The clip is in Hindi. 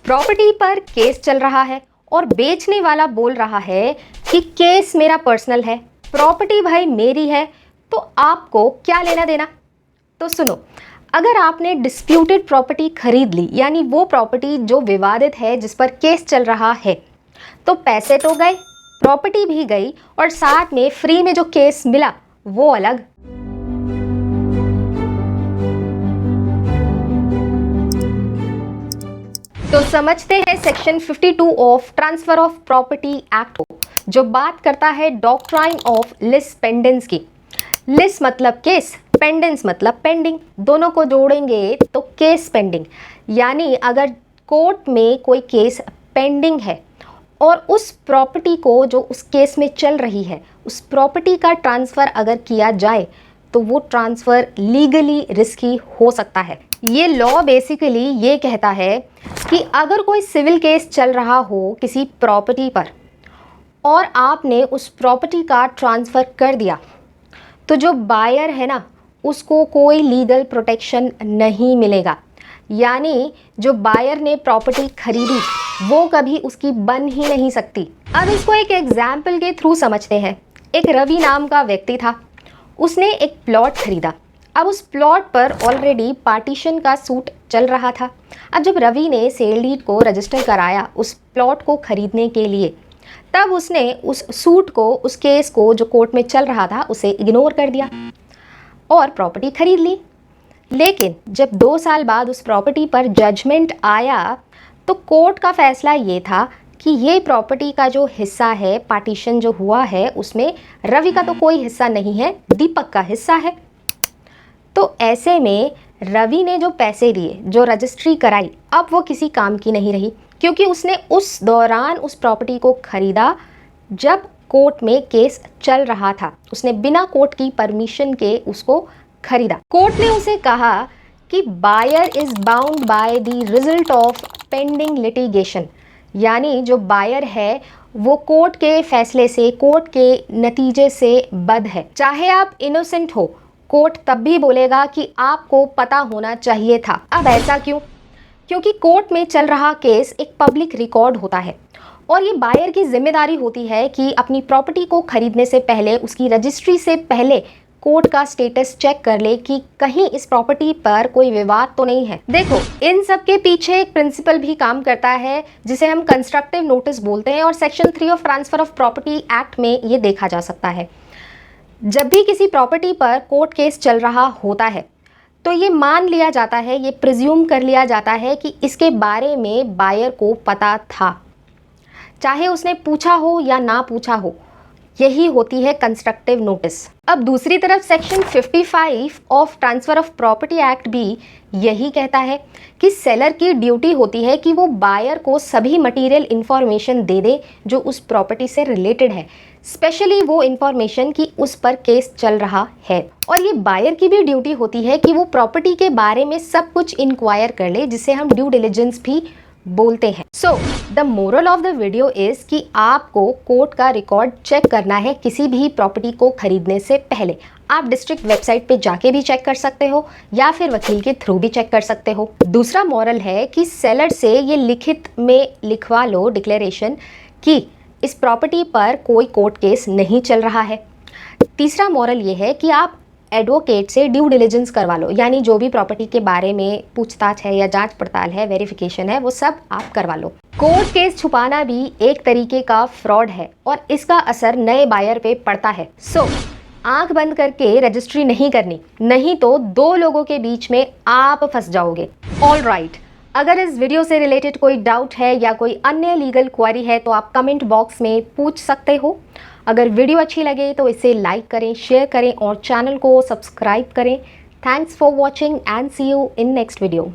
प्रॉपर्टी पर केस चल रहा है और बेचने वाला बोल रहा है कि केस मेरा पर्सनल है, प्रॉपर्टी भाई मेरी है, तो आपको क्या लेना देना। तो सुनो, अगर आपने डिस्प्यूटेड प्रॉपर्टी खरीद ली, यानी वो प्रॉपर्टी जो विवादित है, जिस पर केस चल रहा है, तो पैसे तो गए, प्रॉपर्टी भी गई और साथ में फ्री में जो केस मिला वो अलग। तो समझते हैं section 52 of transfer of property act को, जो बात करता है डॉक्ट्राइन ऑफ लिस पेंडेंस की। लिस मतलब केस, पेंडेंस मतलब पेंडिंग, दोनों को जोड़ेंगे तो केस पेंडिंग। यानी अगर कोर्ट में कोई केस पेंडिंग है और उस प्रॉपर्टी को जो उस केस में चल रही है, उस प्रॉपर्टी का ट्रांसफ़र अगर किया जाए तो वो ट्रांसफ़र लीगली रिस्की हो सकता है। ये लॉ बेसिकली ये कहता है कि अगर कोई सिविल केस चल रहा हो किसी प्रॉपर्टी पर और आपने उस प्रॉपर्टी का ट्रांसफ़र कर दिया, तो जो बायर है ना, उसको कोई लीगल प्रोटेक्शन नहीं मिलेगा। यानी जो बायर ने प्रॉपर्टी खरीदी वो कभी उसकी बन ही नहीं सकती। अब इसको एक एग्जाम्पल के थ्रू समझते हैं। एक रवि नाम का व्यक्ति था, उसने एक प्लॉट खरीदा। अब उस प्लॉट पर ऑलरेडी पार्टीशन का सूट चल रहा था। अब जब रवि ने सेल डीड को रजिस्टर कराया उस प्लॉट को खरीदने के लिए, तब उसने उस सूट को, उस केस को जो कोर्ट में चल रहा था, उसे इग्नोर कर दिया और प्रॉपर्टी खरीद ली। लेकिन जब 2 साल बाद उस प्रॉपर्टी पर जजमेंट आया तो कोर्ट का फैसला ये था कि ये प्रॉपर्टी का जो हिस्सा है, पार्टीशन जो हुआ है, उसमें रवि का तो कोई हिस्सा नहीं है, दीपक का हिस्सा है। तो ऐसे में रवि ने जो पैसे दिए, जो रजिस्ट्री कराई, अब वो किसी काम की नहीं रही, क्योंकि उसने उस दौरान उस प्रॉपर्टी को खरीदा जब कोर्ट में केस चल रहा था। उसने बिना कोर्ट की परमिशन के उसको खरीदा। कोर्ट ने उसे कहा कि buyer is bound by the result of pending litigation. यानी जो बायर है वो कोर्ट के फैसले से, कोर्ट के नतीजे से बद्ध है। चाहे आप इनोसेंट हो, कोर्ट तब भी बोलेगा कि आपको पता होना चाहिए था। अब ऐसा क्यों? क्योंकि कोर्ट में चल रहा केस एक पब्लिक रिकॉर्ड होता है और ये बायर की जिम्मेदारी होती है कि अपनी प्रॉपर्टी को खरीदने से पहले, उसकी रजिस्ट्री से पहले कोर्ट का स्टेटस चेक कर ले कि कहीं इस प्रॉपर्टी पर कोई विवाद तो नहीं है। देखो, इन सब के पीछे एक प्रिंसिपल भी काम करता है जिसे हम कंस्ट्रक्टिव नोटिस बोलते हैं और section 3 of transfer of property act में ये देखा जा सकता है। जब भी किसी प्रॉपर्टी पर कोर्ट केस चल रहा होता है तो ये मान लिया जाता है, ये प्रिज्यूम कर लिया जाता है कि इसके बारे में बायर को पता था, चाहे उसने पूछा हो या ना पूछा हो। यही होती है कंस्ट्रक्टिव नोटिस। अब दूसरी तरफ section 55 of transfer of property act भी यही कहता है कि सेलर की ड्यूटी होती है कि वो बायर को सभी मटेरियल इंफॉर्मेशन दे दे जो उस प्रॉपर्टी से रिलेटेड है, स्पेशली वो इंफॉर्मेशन कि उस पर केस चल रहा है। और ये बायर की भी ड्यूटी होती है कि वो प्रॉपर्टी के बारे में सब कुछ इंक्वायर कर ले, जिसे हम ड्यू डिलिजेंस भी बोलते हैं। So the moral of the video is कि आपको कोर्ट का रिकॉर्ड चेक करना है किसी भी प्रॉपर्टी को खरीदने से पहले। आप डिस्ट्रिक्ट वेबसाइट पे जाके भी चेक कर सकते हो या फिर वकील के थ्रू भी चेक कर सकते हो। दूसरा मॉरल है कि सेलर से ये लिखित में लिखवा लो डिक्लेरेशन कि इस प्रॉपर्टी पर कोई कोर्ट केस नहीं चल रहा है। तीसरा मॉरल ये है कि आप एडवोकेट से ड्यू डिलिजेंस करवा लो, यानी जो भी प्रॉपर्टी के बारे में पूछताछ है या जांच पड़ताल है, वेरिफिकेशन है, वो सब आप करवा लो। कोर्ट केस छुपाना भी एक तरीके का फ्रॉड है और इसका असर नए बायर पे पड़ता है। सो आंख बंद करके रजिस्ट्री नहीं करनी, नहीं तो 2 लोगों के बीच में आप फंस जाओगे। ऑलराइट, अगर इस वीडियो से रिलेटेड कोई डाउट है या कोई अन्य लीगल क्वेरी है तो आप कमेंट बॉक्स में पूछ सकते हो। अगर वीडियो अच्छी लगे तो इसे लाइक करें, शेयर करें और चैनल को सब्सक्राइब करें। Thanks for watching and see you in next video.